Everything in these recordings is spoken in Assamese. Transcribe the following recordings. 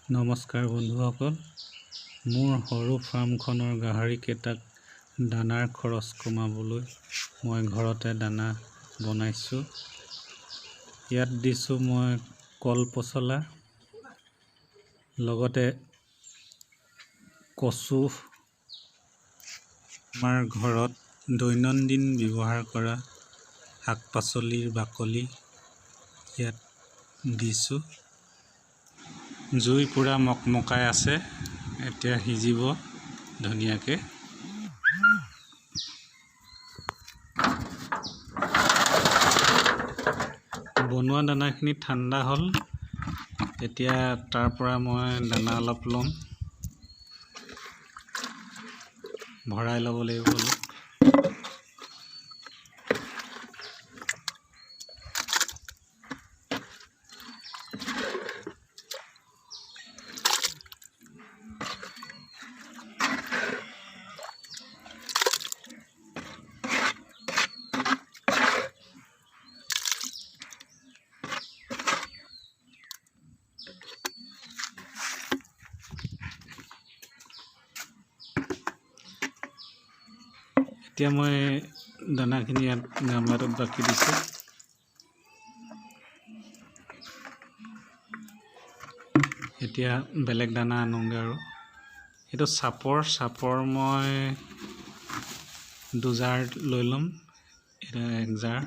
নমস্কাৰ বন্ধুসকল, মোৰ সৰু ফাৰ্মখনৰ গাহৰিকেইটাক দানাৰ খৰচ কমাবলৈ মই ঘৰতে দানা বনাইছোঁ। ইয়াত দিছোঁ মই কল পচলা, লগতে কচু, আমাৰ ঘৰত দৈনন্দিন ব্যৱহাৰ কৰা শাক পাচলিৰ বাকলি ইয়াত দিছোঁ। জুই পুৰা মকমকাই আছে, এতিয়া সিজিব ধুনীয়াকৈ। বনোৱা দানাখিনি ঠাণ্ডা হ'ল, এতিয়া তাৰ পৰা মই দানা অলপ ল'ম, ভৰাই ল'ব লাগিব অলপ। এতিয়া মই দানাখিনি ইয়াত গামলাটোত বাকি দিছোঁ। এতিয়া বেলেগ দানা আনোগৈ আৰু। এইটো চাপৰ মই 2 জাৰ লৈ ল'ম, এটা 1 জাৰ।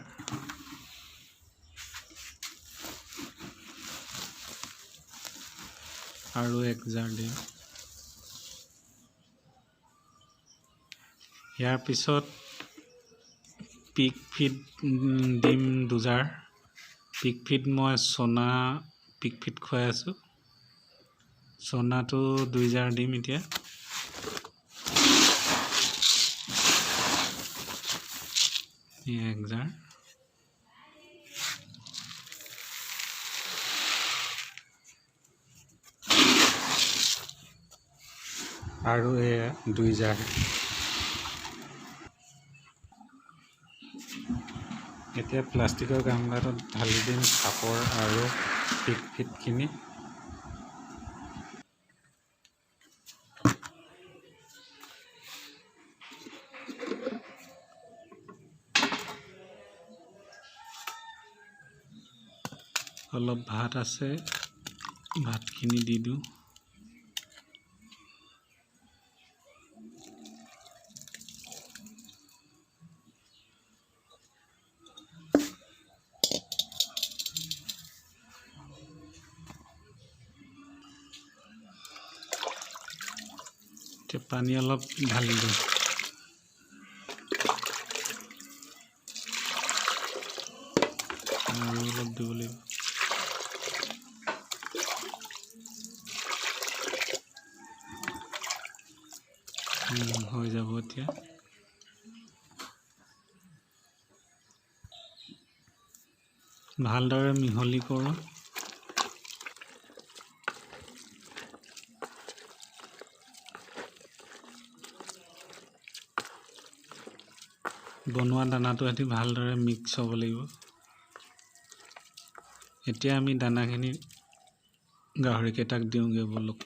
আৰু 1 জাৰ দিম। ইয়াৰ পিছত পিক ফিড দিম 2 জাৰ। পিক ফিড মই চনা পিক ফিড খুৱাই আছোঁ, চনাটো 2 জাৰ দিম এতিয়া। এই 1 জাৰ। আৰু 2 জাৰ। এতিয়া প্লাষ্টিকৰ গামলাটোত ঢালি দিম চাপৰ আৰু পিক ফিডখিনি। অলপ ভাত আছে, ভাতখিনি দি দিওঁ। এতিয়া পানী অলপ ঢালি দিওঁ। আৰু অলপ দিব লাগিব। হৈ যাব এতিয়া। ভালদৰে মিহলি কৰোঁ। বনোৱা দানাটো সৈতে ভালদৰে মিক্স হ'ব লাগিব। এতিয়া আমি দানাখিনি গাহৰিকেইটাক দিওঁগৈ বলক।